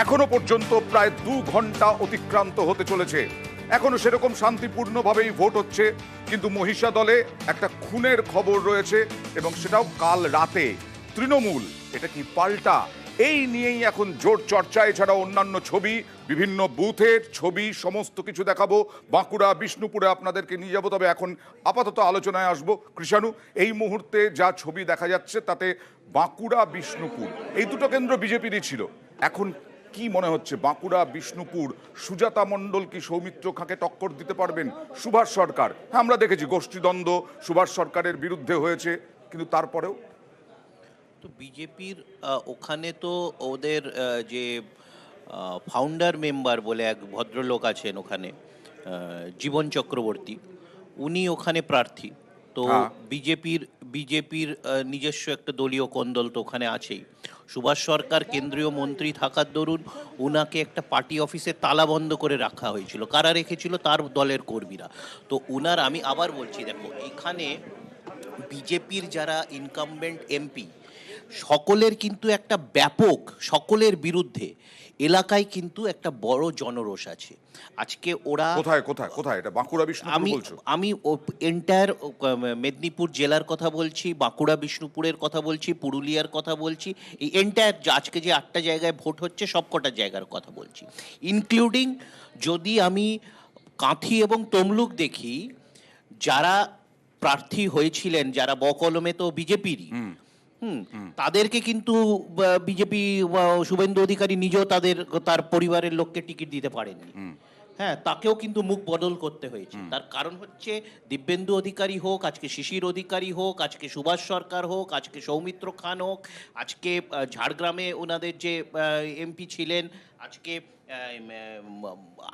এখনো পর্যন্ত প্রায় 2 ঘন্টা অতিক্রান্ত হতে চলেছে। এখনো সেরকম শান্তিপূর্ণভাবেই ভোট হচ্ছে, কিন্তু মহিষা দলে একটা খুনের খবর রয়েছে এবং সেটাও কাল রাতে। তৃণমূল এটা কি পাল্টা? এই নিয়েই এখন জোর চর্চা। এছাড়া অন্যান্য ছবি, বিভিন্ন বুথের ছবি, সমস্ত কিছু দেখাবো। বাঁকুড়া, বিষ্ণুপুরে আপনাদেরকে নিয়ে যাবো। তবে এখন আপাতত আলোচনায় আসবো। কৃষাণু, এই মুহূর্তে যা ছবি দেখা যাচ্ছে তাতে বাঁকুড়া, বিষ্ণুপুর এই দুটো কেন্দ্র বিজেপিরই ছিল। এখন কি মনে হচ্ছে, বাঁকুড়া, বিষ্ণুপুর, সুজাতা মণ্ডল কি সৌমিত্র খাঁকে টক্কর দিতে পারবেন? সুভাষ সরকার, হ্যাঁ আমরা দেখেছি গোষ্ঠীদ্বন্দ্ব সুভাষ সরকারের বিরুদ্ধে হয়েছে, কিন্তু তারপরেও তো বিজেপির ওখানে তো ওদের যে ফাউন্ডার মেম্বার বলে এক ভদ্রলোক আছেন ওখানে, জীবন চক্রবর্তী, উনি ওখানে প্রার্থী। তো হ্যাঁ। বিজেপির নিজস্ব একটা দলীয় কোন্দল তো ওখানে আছেই। সুভাষ সরকার কেন্দ্রীয় মন্ত্রী থাকার দরুন উনাকে একটা পার্টি অফিসে তালা বন্ধ করে রাখা হয়েছিল। কারা রেখেছিল? তার দলের কর্মীরা। তো উনার, আমি আবার বলছি, দেখো এখানে বিজেপির যারা ইনকামবেন্ট এমপি সকলের কিন্তু একটা ব্যাপক, সকলের বিরুদ্ধে এলাকায় কিন্তু একটা বড় জনরোষ আছে। আজকে ওরা কোথায় কোথায় কোথায় এটা বাঁকুড়া, বিষ্ণুপুর বলছো? আমি এন্টায়ার মেদিনীপুর জেলার কথা বলছি, বাঁকুড়া বিষ্ণুপুরের কথা বলছি, পুরুলিয়ার কথা বলছি, এই এন্টায়ার আজকে যে 8টা জায়গায় ভোট হচ্ছে সবকটা জায়গার কথা বলছি, ইনক্লুডিং যদি আমি কাঁথি এবং তমলুক দেখি, যারা প্রার্থী হয়েছিলেন, যারা বকলমে তো বিজেপিরই, তাদেরকে কিন্তু বিজেপি, শুভেন্দু অধিকারী নিজেও তার পরিবারের লোককে টিকিট দিতে পারেননি। হ্যাঁ, তাকেও কিন্তু মুখ বদল করতে হয়েছে। তার কারণ হচ্ছে দিব্যেন্দু অধিকারী হোক, আজকে শিশির অধিকারী হোক, আজকে সুভাষ সরকার হোক, আজকে সৌমিত্র খান হোক, আজকে ঝাড়গ্রামে ওনাদের যে এমপি ছিলেন, আজকে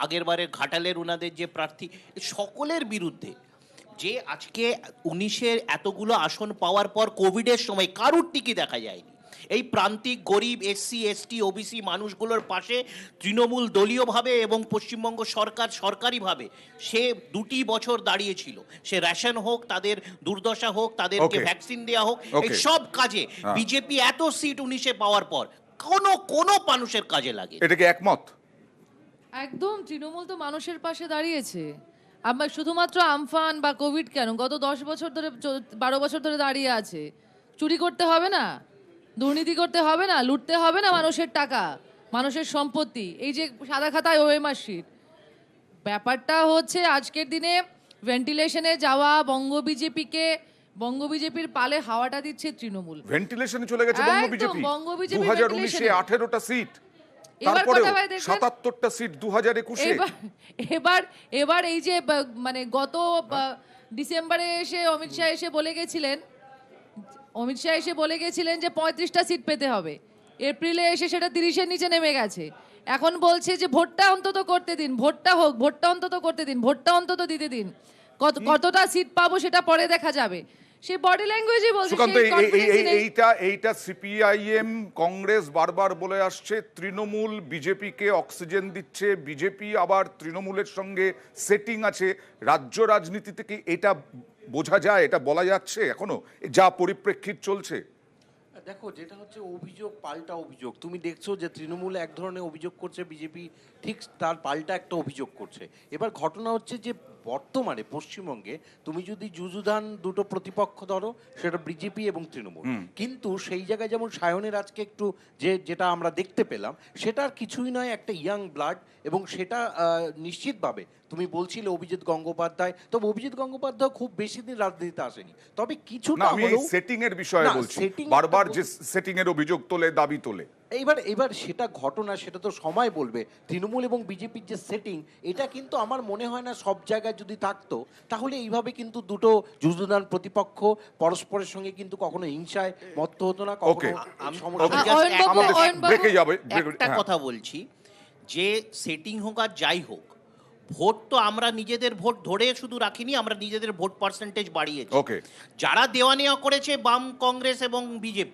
আগের বারের ঘাটালের ওনাদের যে প্রার্থী, সকলের বিরুদ্ধে যে আজকে 19-এর এতগুলো আসন পাওয়ার পর কোভিডের সময় কারুর টিকি দেখা যায়নি। এই প্রান্তিক গরিব এসসি এসটি ওবিসি মানুষগুলোর পাশে তৃণমূল দলীয়ভাবে এবং পশ্চিমবঙ্গ সরকার সরকারিভাবে সে 2টি বছর দাঁড়িয়েছিল। সে রেশন হোক, তাদের দুর্দশা হোক, তাদেরকে ভ্যাকসিন দেওয়া হোক, এই সব কাজে বিজেপি এত সিট 19-এ পাওয়ার পর কোনো মানুষের কাজে লাগে। এটা কি একমত? একদম, তৃণমূল তো মানুষের পাশে দাঁড়িয়েছে। আমার শুধুমাত্র আমফান বা কোভিড কেন, গত 10 বছর ধরে 12 বছর ধরে দাঁড়িয়ে আছে। চুরি করতে হবে না, দুর্নীতি করতে হবে না, লুটতে হবে না মানুষের টাকা, মানুষের সম্পত্তি। এই যে সাদা খাতায় ওএমআর শিট, ব্যাপারটা হচ্ছে আজকের দিনে ভেন্টিলেশনে যাওয়া বঙ্গ বিজেপির পালে হাওয়াটা দিচ্ছে তৃণমূল। ভেন্টিলেশনে চলে গেছে বঙ্গ বিজেপি। বঙ্গ বিজেপি 2019-এ 18টা সিট, এবার তারপরে কথা ভাই দেখবেন 77টা সিট 2021-এ। এবার এই যে মানে গত ডিসেম্বরে এসে অমিত শাহ এসে বলে গেছিলেন যে 35টা সিট পেতে হবে। এপ্রিলে এসে সেটা 30-এর নিচে নেমে গেছে। এখন বলছে যে ভোটটা অন্তত করতে দিন, ভোটটা হোক, ভোটটা অন্তত করতে দিন, ভোটটা অন্তত দিতে দিন, কতটা সিট পাবো সেটা পরে দেখা যাবে। সেই বডি ল্যাঙ্গুয়েজই বলছে। সুকান্ত, এইটা সিপিআইএম কংগ্রেস বারবার বলে আসছে, তৃণমূল বিজেপিকে অক্সিজেন দিচ্ছে, বিজেপি আবার তৃণমূলের সঙ্গে সেটিং আছে। রাজ্য রাজনীতি থেকে এটা বোঝা যায়, এটা বলা যাচ্ছে এখনো যা পরিপ্রেক্ষিত চলছে? দেখো, যেটা হচ্ছে অভিযোগ পাল্টা অভিযোগ। তুমি দেখছো যে তৃণমূল এক ধরনের অভিযোগ করছে, বিজেপি ঠিক তার পাল্টা একটা অভিযোগ করছে। এবার ঘটনা হচ্ছে যে বর্তমানে পশ্চিমবঙ্গে তুমি যদি যুযুধান দুটো প্রতিপক্ষ ধরো, সেটা বিজেপি এবং তৃণমূল। কিন্তু সেই জায়গায় যেমন সায়নের আজকে একটু যেটা আমরা দেখতে পেলাম, সেটা আর কিছুই নয়, একটা ইয়াং ব্লাড। এবং সেটা নিশ্চিতভাবে তুমি বলছিলে অভিজিৎ গঙ্গোপাধ্যায়, তবে অভিজিৎ গঙ্গোপাধ্যায় খুব বেশি দিন রাজনীতিতে আসেনি, তবে কিছুটা আমি হলেও সেটিং এর বিষয়ে বলছি। বারবার যে সেটিং এর অভিযোগ তোলে, দাবি তোলে। এবার সেটা ঘটনা, সেটা তো সময় বলবে। তৃণমূল এবং বিজেপির যে সেটিং, এটা কিন্তু আমার মনে হয় না সব জায়গায় যদি থাকতো তাহলে এইভাবে কিন্তু দুটো যুযুধান প্রতিপক্ষ পরস্পরের সঙ্গে কিন্তু কখনো হিংসায় মত্ত হতো না, কখনো একটা কথা বলছি, যে সেটিং হোক আর যাই হোক, ভোট তো আমরা নিজেদের ভোট ধরে শুধু রাখিনি, আমরা নিজেদের ভোট পার্সেন্টেজ বাড়িয়েছি। যারা দেওয়া নেওয়া করেছে বাম, কংগ্রেস এবং বিজেপি,